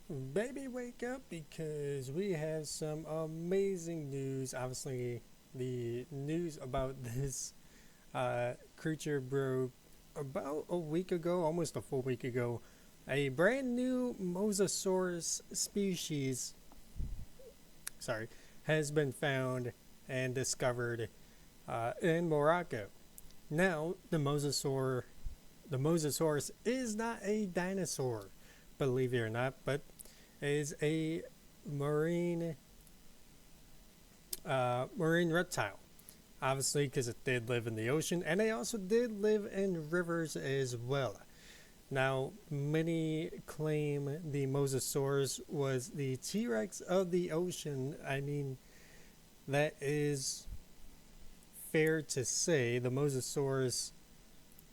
Baby, wake up because we have some amazing news. Obviously, the news about this creature broke about a week ago, almost a full week ago. A brand new Mosasaurus species, sorry, has been found and discovered in Morocco. Now, the Mosasaurus is not a dinosaur, believe it or not, but is a marine marine reptile. Obviously, because it did live in the ocean, and they also did live in rivers as well. Now, many claim the Mosasaurus was the T Rex of the ocean. I mean, that is fair to say. The Mosasaurus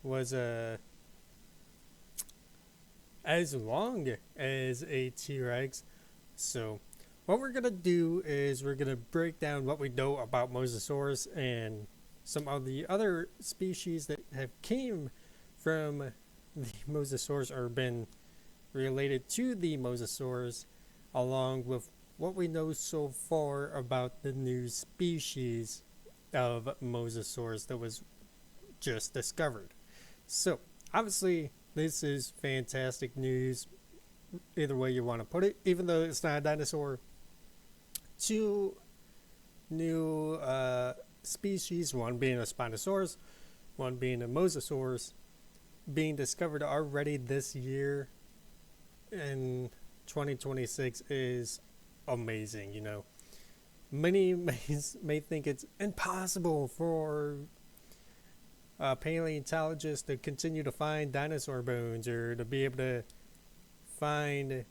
was as long as a T Rex. So, what we're gonna do is we're gonna break down what we know about Mosasaurus and some of the other species that have came from the Mosasaurus or been related to the Mosasaurus, along with what we know so far about the new species of Mosasaurus that was just discovered. So, obviously, this is fantastic news, either way you want to put it, even though it's not a dinosaur. Two new species, one being a Spinosaurus, one being a Mosasaurus, being discovered already this year in 2026 is amazing. Many may think it's impossible for paleontologists to continue to find dinosaur bones or to be able to find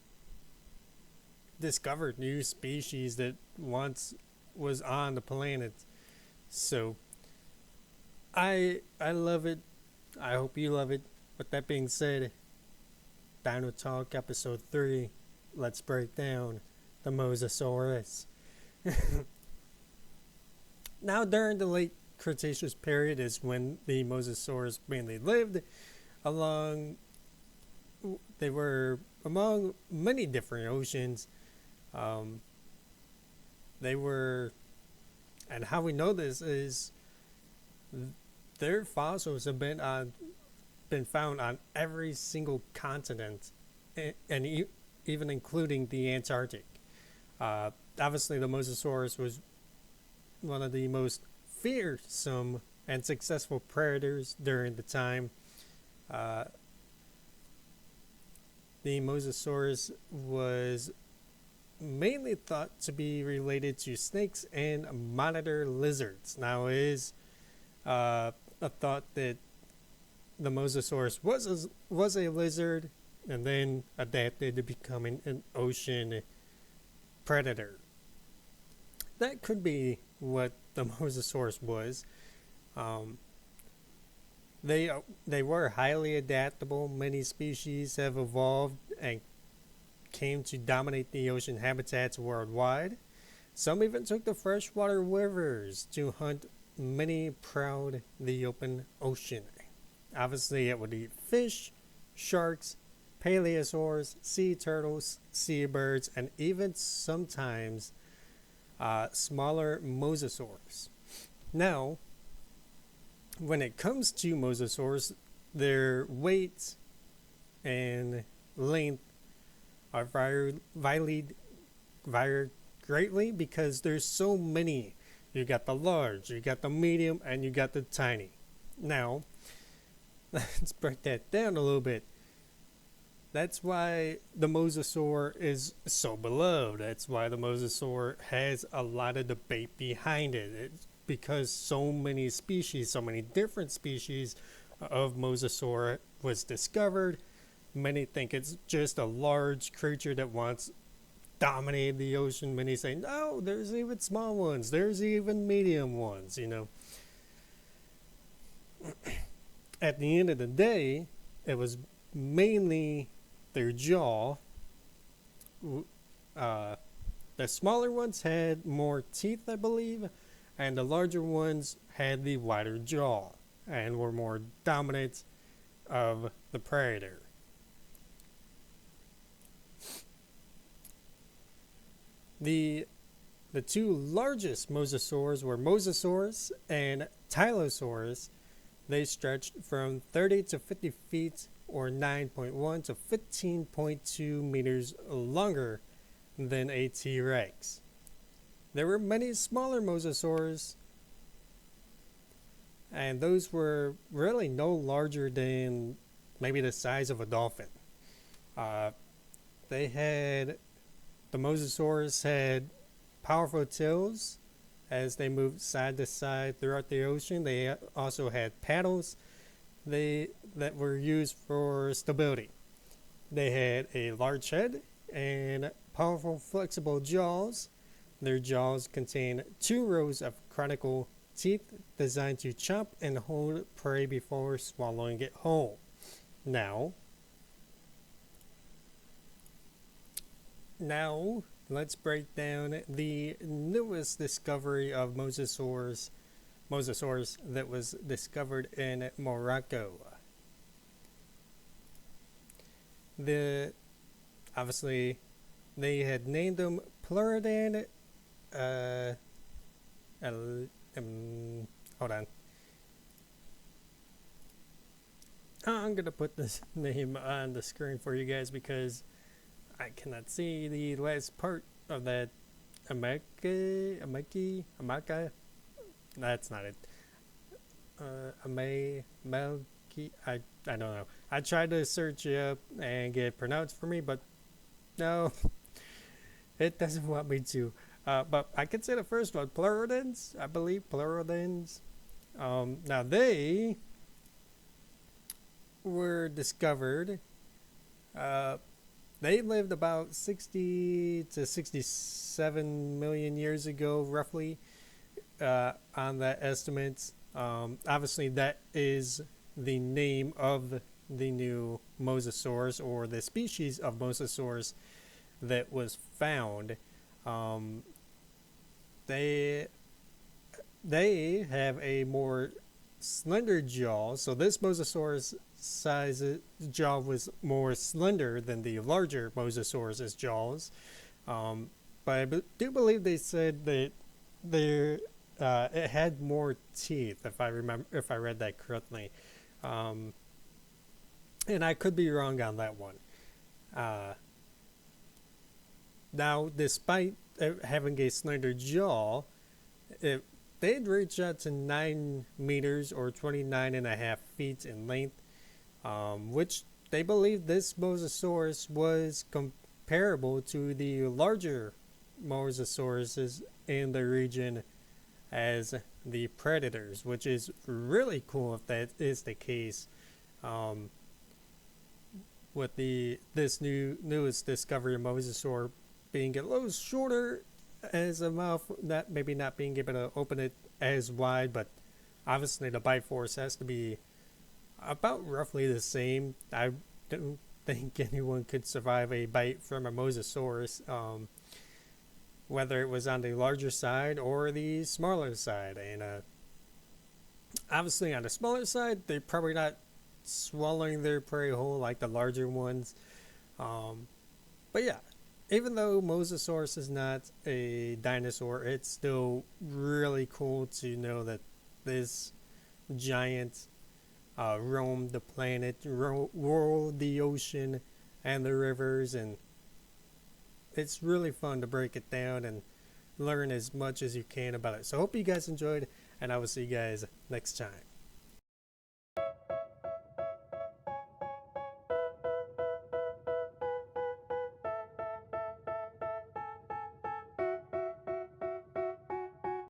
discovered new species that once was on the planet. So I love it. I hope you love it. With that being said, Dino Talk episode 3. Let's break down the Mosasaurus. Now, during the late Cretaceous period is when the Mosasaurus mainly lived. Along, they were among many different oceans. Um, they were, and how we know this is their fossils have been found on every single continent, and even including the Antarctic. Obviously, the Mosasaurus was one of the most fearsome and successful predators during the time. Uh, the Mosasaurus was mainly thought to be related to snakes and monitor lizards. Now, it is a thought that the Mosasaurus was a lizard and then adapted to becoming an ocean predator. That could be what the Mosasaurus was. Um, they were highly adaptable. Many species have evolved and came to dominate the ocean habitats worldwide. Some even took to freshwater rivers to hunt. Many prowled the open ocean. Obviously, it would eat fish, sharks, paleosaurs, sea turtles, seabirds, and even sometimes smaller mosasaurs. Now, when it comes to mosasaurs, their weight and length are varied greatly because there's so many. You got the large, you got the medium, and you got the tiny. Now, let's break that down a little bit. That's why the mosasaur is so beloved. That's why the mosasaur has a lot of debate behind it. It's because so many species, so many different species of mosasaur was discovered. Many think it's just a large creature that once dominated the ocean. Many say, no, there's even small ones. There's even medium ones, At the end of the day, it was mainly their jaw. The smaller ones had more teeth, I believe, and the larger ones had the wider jaw and were more dominant of the predator. The the two largest mosasaurs were Mosasaurus and Tylosaurus. They stretched from 30 to 50 feet or 9.1 to 15.2 meters longer than a T-Rex. There were many smaller mosasaurs, and those were really no larger than maybe the size of a dolphin. Uh, they had the mosasaurs had powerful tails as they moved side to side throughout the ocean. They also had paddles that were used for stability. They had a large head and powerful flexible jaws. Their jaws contain two rows of conical teeth designed to chomp and hold prey before swallowing it whole. Now, now let's break down the newest discovery of Mosasaurs that was discovered in Morocco. The obviously they had named them Pleurodon. Uh, Hold on. I'm gonna put this name on the screen for you guys because I cannot see the last part of that. Amaka. That's not it. Melki. I don't know. I tried to search it up and get it pronounced for me, but no, it doesn't want me to. But I can say the first one, Pleurodons. I believe Pleurodons. Now they were discovered. They lived about 60 to 67 million years ago, roughly, on that estimate. Obviously, that is the name of the new Mosasaurus or the species of Mosasaurus that was found. They have a more slender jaw, so this Mosasaurus jaw was more slender than the larger Mosasaurus's jaws. But I do believe they said that it had more teeth, if I read that correctly. And I could be wrong on that one. Now, despite having a slender jaw, they'd reach out to 9 meters or 29.5 feet in length, which they believe this Mosasaurus was comparable to the larger Mosasauruses in the region as the predators, which is really cool if that is the case. With this newest discovery of Mosasaur being a little shorter as a mouth, maybe not being able to open it as wide, but obviously the bite force has to be about roughly the same. I don't think anyone could survive a bite from a Mosasaurus, whether it was on the larger side or the smaller side. And obviously on the smaller side, they're probably not swallowing their prey whole like the larger ones. But yeah, even though Mosasaurus is not a dinosaur, it's still really cool to know that this giant roamed the planet, rolled the ocean and the rivers, and it's really fun to break it down and learn as much as you can about it. So I hope you guys enjoyed, and I will see you guys next time.